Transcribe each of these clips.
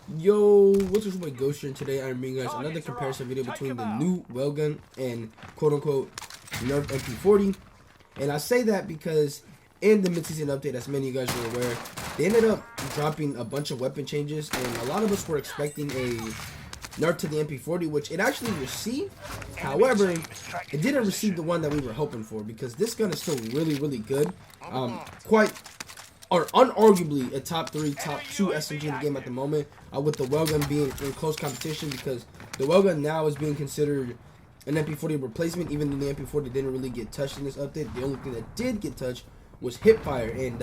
Yo, what's up, my Ghost here, and today I'm bringing you guys another comparison video between the new Welgun and quote-unquote Nerf MP-40. And I say that because in the mid-season update, as many of you guys are aware, they ended up dropping a bunch of weapon changes, and a lot of us were expecting a Nerf to the MP-40, which it actually received. However, it didn't receive the one that we were hoping for, because this gun is still really good. Unarguably a top 2 SMG in the game at the moment, with the Welgun being in close competition, because the Welgun now is being considered an MP-40 replacement, even though the MP-40 didn't really get touched in this update. The only thing that did get touched was hipfire, and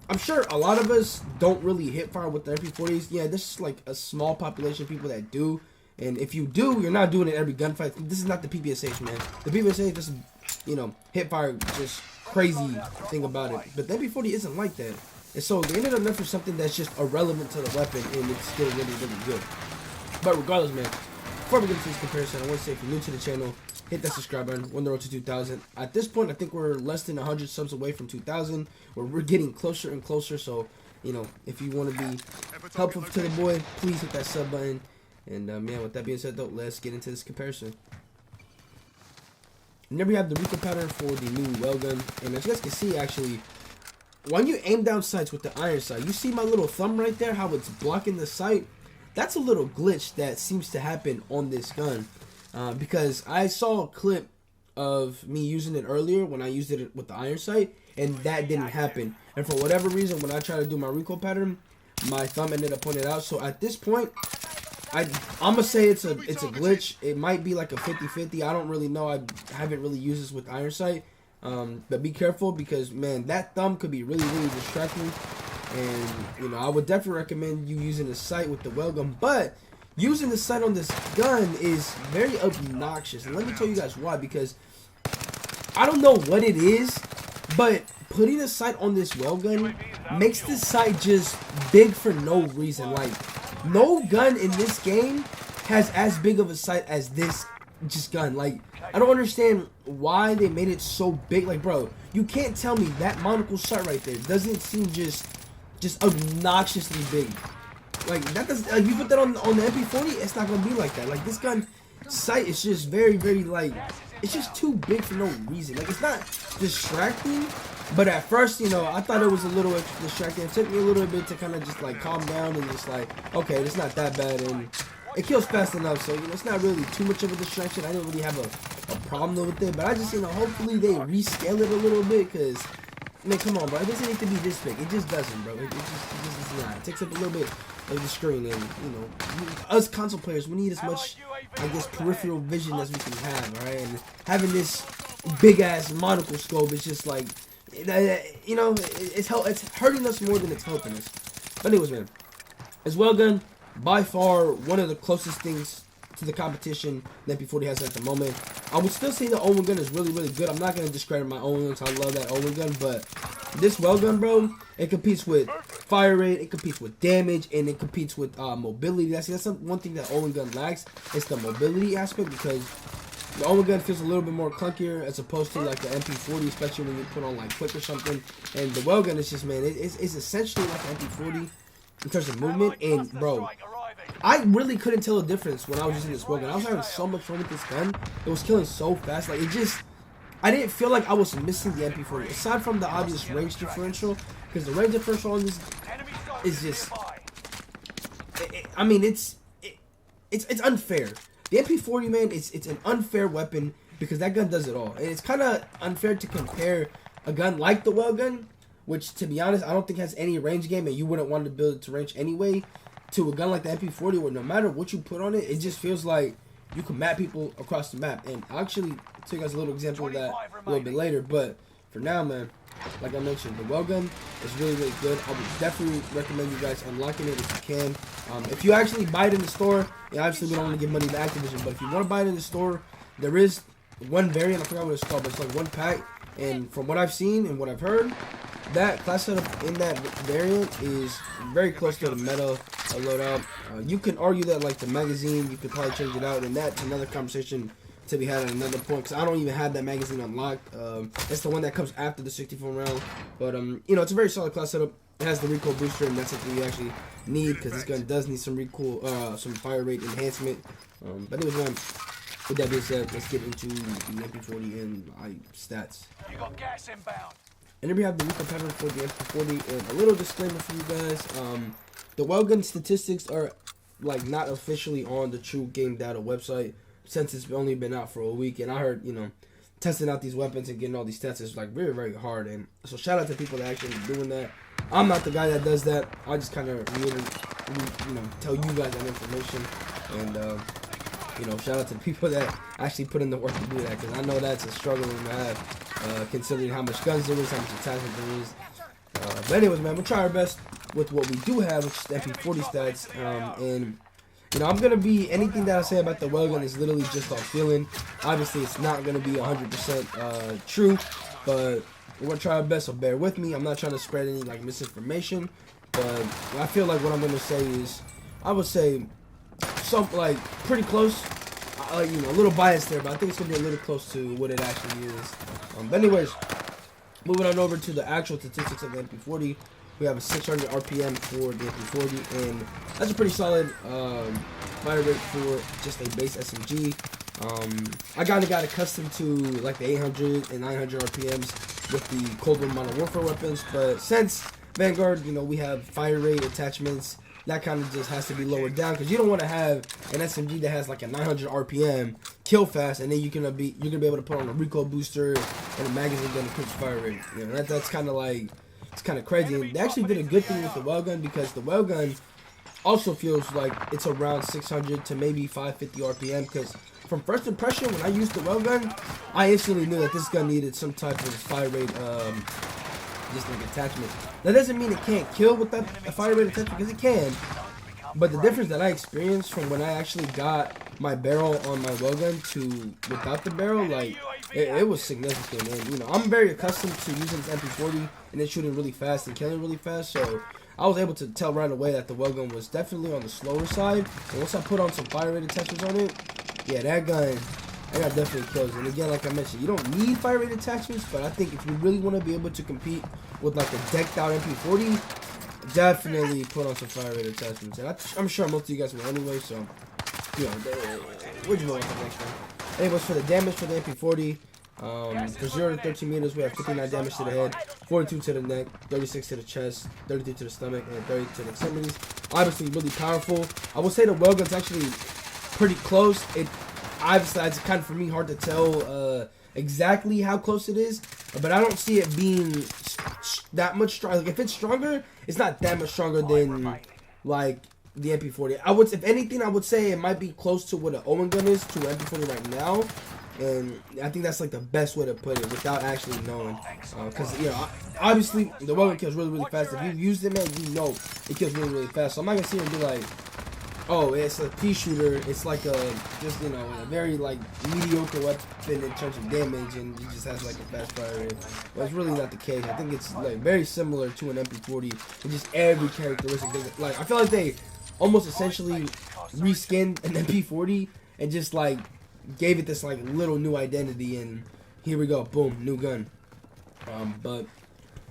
I'm sure a lot of us don't really hipfire with the MP-40s. Yeah, this is like a small population of people that do, and if you do, you're not doing it every gunfight. This is not the PPSH, man. The PPSH just, you know, hipfire just crazy thing about it, but the MP-40 isn't like that, and so they ended up nerfing something that's just irrelevant to the weapon, and it's still really good. But regardless, man, before we get into this comparison, I want to say, if you're new to the channel, hit that subscribe button. We're on the road to 2,000. At this point, I think we're less than 100 subs away from 2,000, where we're getting closer and closer. So, you know, if you want to be helpful to the boy, please hit that sub button. And man, with that being said, though, let's get into this comparison. And then we have the recoil pattern for the new Welgun, and as you guys can see, actually, when you aim down sights with the iron sight, you see my little thumb right there, how it's blocking the sight. That's a little glitch that seems to happen on this gun, because I saw a clip of me using it earlier when I used it with the iron sight, and that didn't happen. And for whatever reason, when I tried to do my recoil pattern, my thumb ended up pointing out. So at this point, I'm gonna say it's a glitch. It might be like a 50-50. I don't really know. I haven't really used this with iron sight. But be careful, because man, that thumb could be really distracting. And you know, I would definitely recommend you using the sight with the Welgun. But using the sight on this gun is very obnoxious, and let me tell you guys why. Because I don't know what it is, but putting a sight on this Welgun makes the sight just big for no reason. Like, no gun in this game has as big of a sight as this gun. Like, I don't understand why they made it so big. Like, bro, you can't tell me that monocle sight right there doesn't seem just obnoxiously big. Like, that does, like, you put that on the MP-40, it's not gonna be like that. Like, this gun sight is just very like, it's just too big for no reason. Like, it's not distracting, but at first, you know, I thought it was a little distracting. It took me a little bit to kind of just like calm down and just like, okay, it's not that bad, and it kills fast enough, so you know, it's not really too much of a distraction. I didn't really have a problem with it, but I just, you know, hopefully they rescale it a little bit, because man, come on, bro, it doesn't need to be this big. It just doesn't, bro. It just is not. It takes up a little bit of the screen, and you know, us console players, we need as much, I guess, peripheral vision as we can have, all right? And having this big ass monocle scope is just like, you know, it's hurting us more than it's helping us. But anyways, man, as Welgun, by far one of the closest things to the competition that MP-40 has at the moment. I would still say the Owen gun is really good. I'm not going to discredit my Owen guns. I love that Owen gun, but this Welgun, bro, it competes with fire rate, it competes with damage, and it competes with mobility. That's one thing that Owen gun lacks. It's the mobility aspect, because the Owen gun feels a little bit more clunkier as opposed to like the MP-40, especially when you put on like quick or something. And the Welgun is just, man, it's essentially like an MP-40 in terms of movement. And bro, I really couldn't tell the difference when I was using this Welgun. I was having so much fun with this gun. It was killing so fast. Like, I didn't feel like I was missing the MP-40. Aside from the obvious range differential, because the range differential on this is just, I mean, it's unfair. The MP-40, man, it's an unfair weapon, because that gun does it all. And it's kind of unfair to compare a gun like the Welgun, which, to be honest, I don't think has any range game, and you wouldn't want to build it to range anyway, to a gun like the MP-40, where no matter what you put on it, it just feels like you can map people across the map. And I'll actually take us a little example of that a little bit later. But for now, man, like I mentioned, the Welgun is really good. I would definitely recommend you guys unlocking it if you can. If you actually buy it in the store, and obviously we don't want to give money to Activision, but if you want to buy it in the store, there is one variant, I forgot what it's called, but it's like one pack. And from what I've seen and what I've heard, that class setup in that variant is very close to the meta loadout. You can argue that, like, the magazine, you could probably change it out, and that's another conversation to be had at another point, because I don't even have that magazine unlocked. It's the one that comes after the 64 round. But you know, it's a very solid class setup. It has the recoil booster, and that's something you actually need because this gun does need some recoil, some fire rate enhancement. But anyways, man, with that being said, let's get into the MP-40 and stats. You got gas inbound. And then we have the recoil pattern for the MP-40, and a little disclaimer for you guys. The Welgun statistics are like not officially on the True Game Data website since it's only been out for a week, and I heard, you know, testing out these weapons and getting all these stats is like very, very hard. And so shout out to people that actually are doing that. I'm not the guy that does that. I just kind of you know, tell you guys that information. And you know, shout out to people that actually put in the work to do that, because I know that's a struggle to have, considering how much guns there is, how much attachment there is. But anyways, man, we'll try our best with what we do have, which is the MP-40 stats. And you know, I'm gonna be, anything that I say about the Welgun is literally just off feeling. Obviously, it's not gonna be 100% true, but we're gonna try our best. So bear with me. I'm not trying to spread any like misinformation, but I feel like what I'm gonna say is, I would say, something like pretty close. You know, a little biased there, but I think it's gonna be a little close to what it actually is. But anyways, moving on over to the actual statistics of the MP-40. We have a 600 RPM for the MP-40, and that's a pretty solid fire rate for just a base SMG. I kind of got accustomed to like the 800 and 900 RPMs with the Cold War Modern Warfare weapons, but since Vanguard, you know, we have fire rate attachments, that kind of just has to be lowered down, because you don't want to have an SMG that has like a 900 RPM kill fast, and then you're gonna be able to put on a recoil booster and a magazine gun to increase fire rate. You know, that's kind of like, it's kind of crazy. And they actually did a good thing with the Welgun, because the Welgun also feels like it's around 600 to maybe 550 RPM, because from first impression, when I used the Welgun, I instantly knew that this gun needed some type of fire rate just like attachment. That doesn't mean it can't kill with that fire rate attachment, because it can. But the difference that I experienced from when I actually got my barrel on my Welgun to without the barrel, like, it was significant. And you know, I'm very accustomed to using this MP-40 and then shooting really fast and killing really fast, so I was able to tell right away that the Welgun was definitely on the slower side. And once I put on some fire rate attachments on it, yeah, that gun definitely kills. And again, like I mentioned, you don't need fire rate attachments, but I think if you really want to be able to compete with like a decked out MP-40, definitely put on some fire rate attachments. And I'm sure most of you guys will anyway, so, you know, we'll just go on to the next one. Anyways, for the damage for the MP-40, for 0 to 13 meters, we have 59 damage to the head, 42 to the neck, 36 to the chest, 33 to the stomach, and 30 to the extremities. Obviously, really powerful. I would say the Welgun's actually pretty close. Obviously, it's kind of, for me, hard to tell exactly how close it is, but I don't see it being that much stronger. Like, if it's stronger, it's not that much stronger than like the MP-40. If anything, I would say it might be close to what an Owen gun is to an MP-40 right now, and I think that's like the best way to put it without actually knowing. Because you know, obviously the Welgun kills really, really fast. If you've used it, man, you know it kills really, really fast. So I'm not gonna sit here and be like, oh, it's a pea shooter. It's like just, you know, a very like mediocre weapon in terms of damage, and it just has like a fast fire rate. But it's really not the case. I think it's like very similar to an MP-40 in just every characteristic. Like, I feel like they almost essentially reskinned an MP-40 and just like gave it this like little new identity, and here we go, boom, new gun. But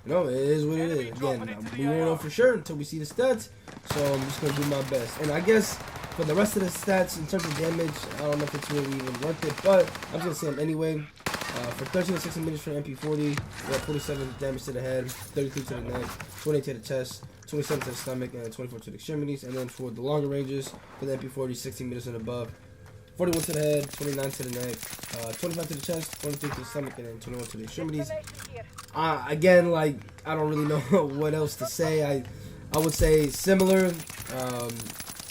no, it is what it is. Again, we won't know for sure until we see the stats, so I'm just going to do my best. And I guess for the rest of the stats, in terms of damage, I don't know if it's really even worth it, but I'm just going to say them anyway. For 13 to 16 minutes for the MP-40, we have 47 damage to the head, 33 to the neck, 28 to the chest, 27 to the stomach, and 24 to the extremities. And then for the longer ranges, for the MP-40, 16 meters and above, 41 to the head, 29 to the neck, 25 to the chest, 23 to the stomach, and then 21 to the extremities. Again, like, I don't really know what else to say. I would say similar,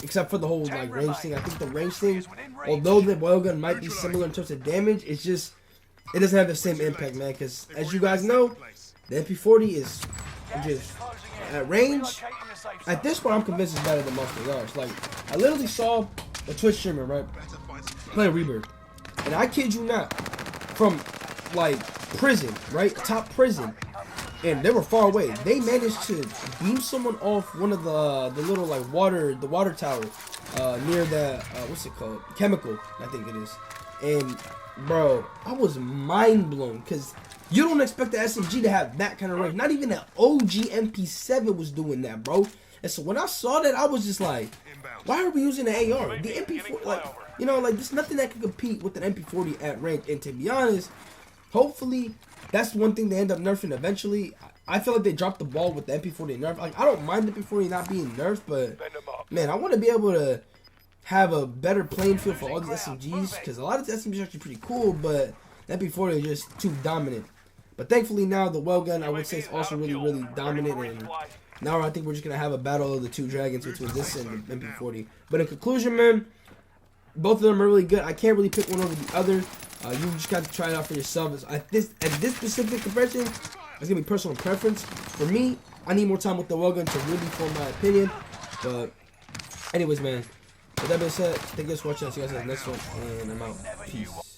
except for the whole like range thing. I think the range thing, although the Welgun might be similar in terms of damage, it's just, it doesn't have the same impact, man. Because as you guys know, the MP-40 is just at range. At this point, I'm convinced it's better than martial arts. Like, I literally saw a Twitch streamer, right, playing REBIRTH, and I kid you not, from like prison, right, top prison, and they were far away. They managed to beam someone off one of the little like water tower near that what's it called, chemical, I think it is. And bro, I was mind blown because you don't expect the SMG to have that kind of range. Not even an OG MP7 was doing that, bro. And so when I saw that, I was just like, why are we using the AR? The MP40, like, you know, like, there's nothing that can compete with an MP40 at range. And to be honest, hopefully, that's one thing they end up nerfing eventually. I feel like they dropped the ball with the MP40 nerf. Like, I don't mind the MP40 not being nerfed, but, man, I want to be able to have a better playing field for all these SMGs, because a lot of the SMGs are actually pretty cool, but the MP40 is just too dominant. But thankfully now, the Welgun, I would say, is also really, really dominant, and now I think we're just going to have a battle of the two dragons between this and the MP40. But in conclusion, man, both of them are really good. I can't really pick one over the other. You just got to try it out for yourself. At this specific comparison, it's going to be personal preference. For me, I need more time with the Welgun to really form my opinion. But anyways, man, with that being said, thank you guys for watching. I'll see you guys in the next one, and I'm out. Peace.